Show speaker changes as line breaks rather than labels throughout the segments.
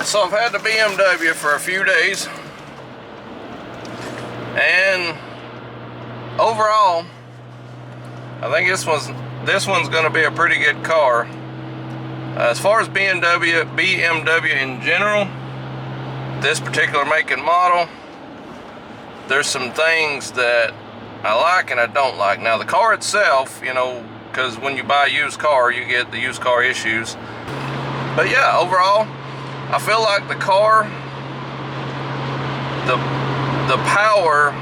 Alright, so I've had the BMW for a few days, and overall I think this one's going to be a pretty good car. As far as BMW in general, this particular make and model, there's some things that I like and I don't like. Now the car itself, you know, because when you buy a used car you get the used car issues, but yeah, overall I feel like the car, the power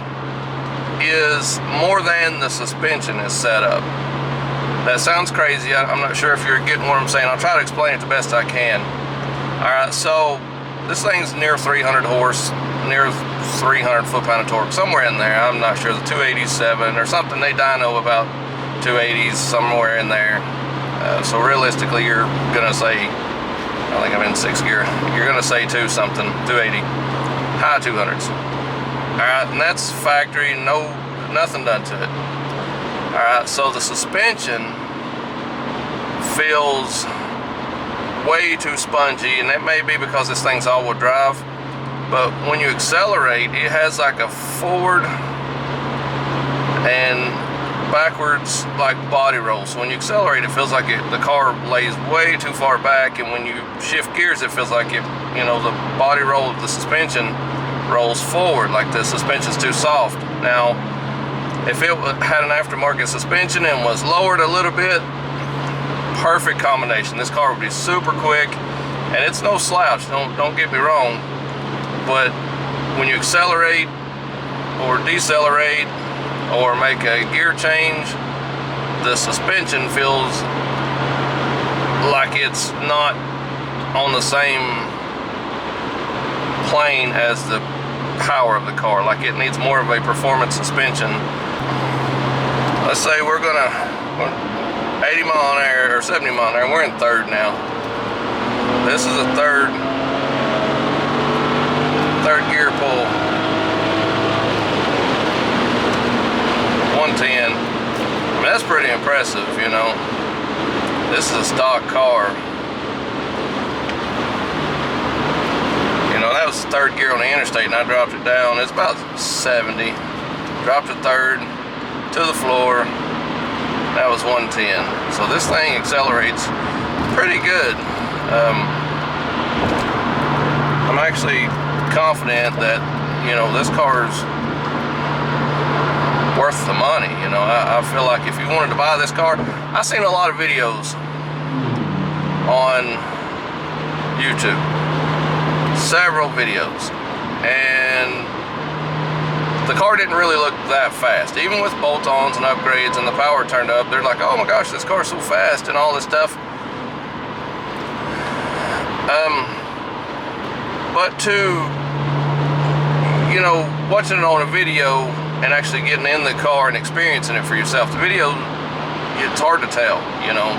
is more than the suspension is set up. That sounds crazy. I'm not sure if you're getting what I'm saying. I'll try to explain it the best I can. Alright, so this thing's near 300 horse, near 300 foot-pound of torque, somewhere in there. I'm not sure, the 287 or something. They dyno about 280s, somewhere in there. So realistically, you're gonna say, I think I'm in 6th gear, you're gonna say 280, high 200s. Alright, and that's factory, nothing done to it. Alright, so the suspension feels way too spongy, and that may be because this thing's all-wheel drive, but when you accelerate, it has like a forward and backwards like body roll. So when you accelerate, it feels like the car lays way too far back, and when you shift gears, it feels like the body roll of the suspension rolls forward, like the suspension's too soft. Now, if it had an aftermarket suspension and was lowered a little bit, perfect combination. This car would be super quick, and it's no slouch, don't get me wrong, but when you accelerate or decelerate or make a gear change, the suspension feels like it's not on the same plane as the power of the car, like it needs more of a performance suspension. Let's say we're gonna 80 mile an hour or 70 mile an hour, we're in 3rd now. This is a third gear pull. 110. I mean, that's pretty impressive, you know. This is a stock car. You know, that was 3rd gear on the interstate, and I dropped it down. It's about 70. Dropped to 3rd, to the floor. That was 110. So this thing accelerates pretty good. I'm actually confident that, you know, this car's worth the money. You know, I feel like if you wanted to buy this car, I've seen a lot of videos on YouTube, several videos, and the car didn't really look that fast. Even with bolt-ons and upgrades and the power turned up, they're like, oh my gosh, this car's so fast and all this stuff. But to, you know, watching it on a video and actually getting in the car and experiencing it for yourself, the video, it's hard to tell, you know.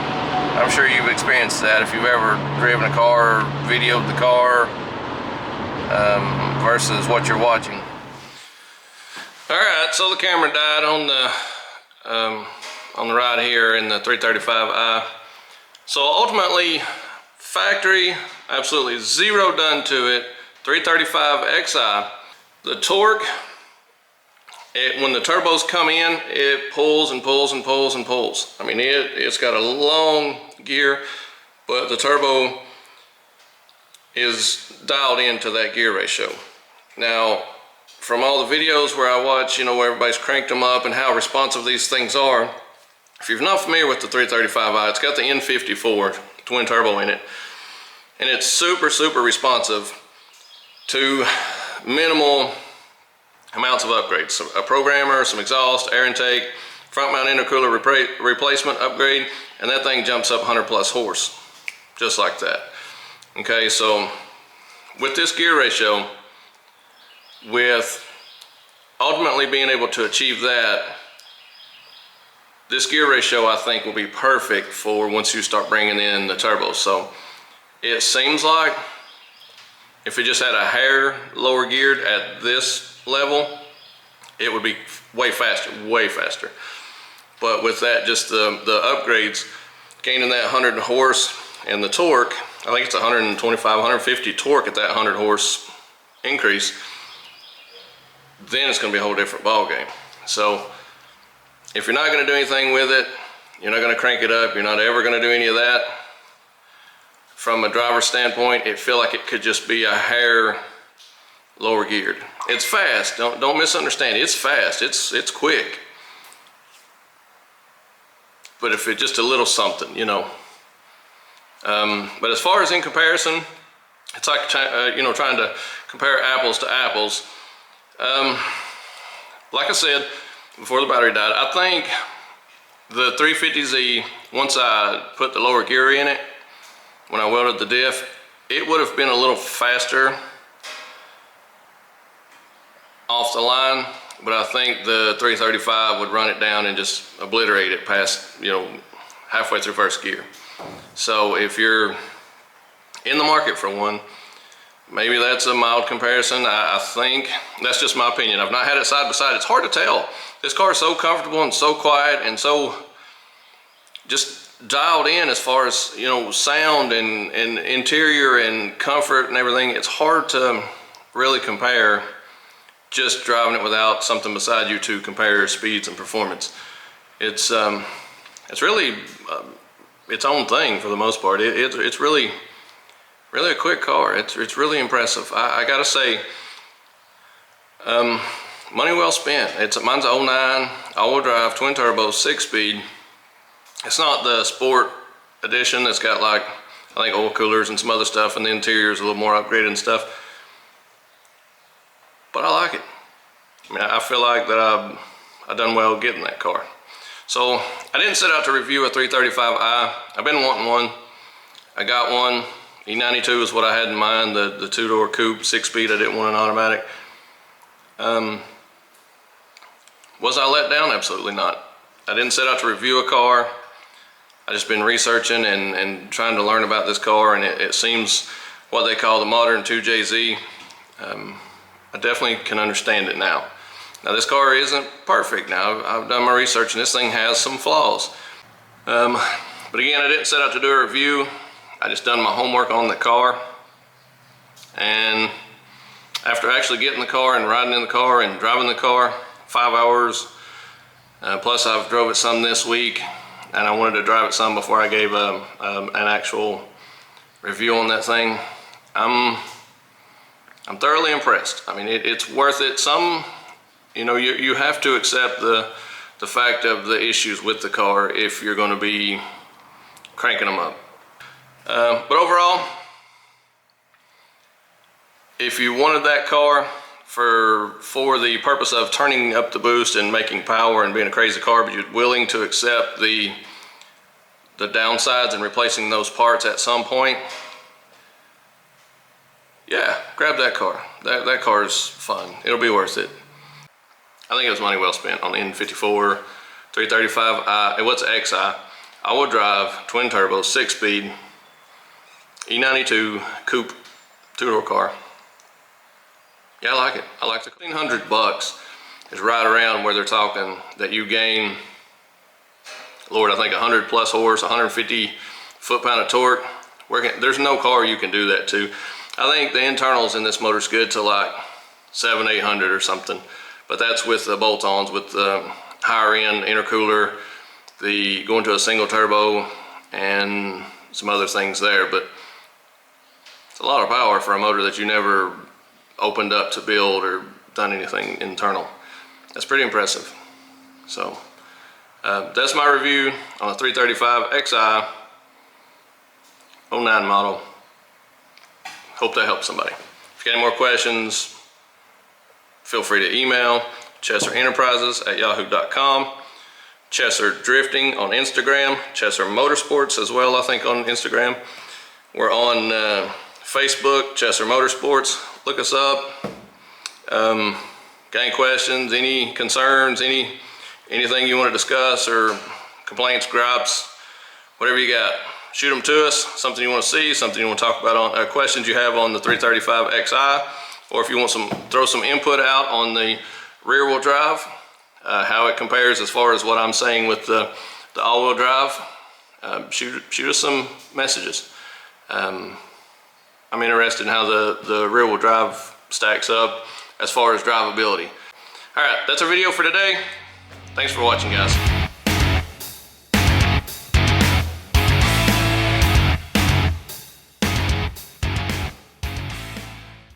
I'm sure you've experienced that if you've ever driven a car or videoed the car versus what you're watching. Alright, so the camera died on the ride here in the 335i. So ultimately, factory, absolutely zero done to it. 335xi. The torque, when the turbos come in, it pulls and pulls and pulls and pulls. I mean, it's got a long gear, but the turbo is dialed into that gear ratio. Now, from all the videos where I watch, you know, where everybody's cranked them up and how responsive these things are, if you're not familiar with the 335i, it's got the N54 twin turbo in it, and it's super responsive to minimal amounts of upgrades. So a programmer, some exhaust, air intake, front mount intercooler replacement upgrade, and that thing jumps up 100 plus horse, just like that. Okay, so with this gear ratio, with ultimately being able to achieve that, this gear ratio I think will be perfect for once you start bringing in the turbos. So it seems like if it just had a hair lower geared at this level, it would be way faster. But with that, just the upgrades, gaining that 100 horse, and the torque, I think it's 125, 150 torque at that 100 horse increase, then it's going to be a whole different ball game. So if you're not going to do anything with it, you're not going to crank it up, you're not ever going to do any of that, from a driver's standpoint, it feel like it could just be a hair lower geared. It's fast, don't misunderstand, it's fast, it's quick. But if it's just a little something, you know. But as far as in comparison, it's like trying to compare apples to apples. Like I said before the battery died, I think the 350Z, once I put the lower gear in it, when I welded the diff, it would have been a little faster off the line, but I think the 335 would run it down and just obliterate it past, halfway through first gear. So if you're in the market for one, maybe that's a mild comparison. I think that's just my opinion. I've not had it side by side. It's hard to tell. This car is so comfortable and so quiet and so just dialed in as far as, sound and interior and comfort and everything. It's hard to really compare just driving it without something beside you to compare speeds and performance. It's really its own thing for the most part. It's really a quick car. It's really impressive. I gotta say, money well spent. Mine's a 09 all-wheel drive twin turbo 6-speed. It's not the sport edition that's got, like, I think oil coolers and some other stuff, and the interior is a little more upgraded and stuff. But I like it. I mean, I feel like that I've done well getting that car. So I didn't set out to review a 335i. I've been wanting one. I got one. E92 is what I had in mind, the two-door coupe, 6-speed. I didn't want an automatic. Was I let down? Absolutely not. I didn't set out to review a car. I just been researching and trying to learn about this car, and it seems what they call the modern 2JZ. I definitely can understand it now. Now, this car isn't perfect. Now, I've done my research, and this thing has some flaws. But again, I didn't set out to do a review. I just done my homework on the car. And after actually getting the car and riding in the car and driving the car, 5 hours, plus I've drove it some this week, and I wanted to drive it some before I gave an actual review on that thing. I'm thoroughly impressed. I mean, it's worth it. You have to accept the fact of the issues with the car if you're going to be cranking them up. But overall, if you wanted that car for the purpose of turning up the boost and making power and being a crazy car, but you're willing to accept the downsides and replacing those parts at some point, yeah, grab that car. That car is fun. It'll be worth it. I think it was money well spent on the N54 335i. What's XI? All-wheel drive, twin turbo, 6-speed, E92 coupe, two-door car. Yeah, I like it. I like the $1,500 is right around where they're talking that you gain, Lord, I think 100 plus horse, 150 foot-pound of torque. There's no car you can do that to. I think the internals in this motor is good to like 700-800 or something, but that's with the bolt-ons, with the higher end intercooler, the going to a single turbo, and some other things there. But it's a lot of power for a motor that you never opened up to build or done anything internal. That's pretty impressive. So that's my review on the 335 XI 09 model. Hope that helps somebody. If you got any more questions, feel free to email chesserenterprises@yahoo.com, Chesser Drifting on Instagram, Chesser Motorsports as well, I think, on Instagram. We're on Facebook, Chesser Motorsports. Look us up. Got any questions, any concerns, anything you want to discuss, or complaints, gripes, whatever you got, shoot them to us. Something you want to see, something you want to talk about, on questions you have on the 335 XI, or if you want throw some input out on the rear wheel drive, how it compares as far as what I'm saying with the all-wheel drive. shoot us some messages. I'm interested in how the rear wheel drive stacks up as far as drivability. All right, that's our video for today. Thanks for watching, guys.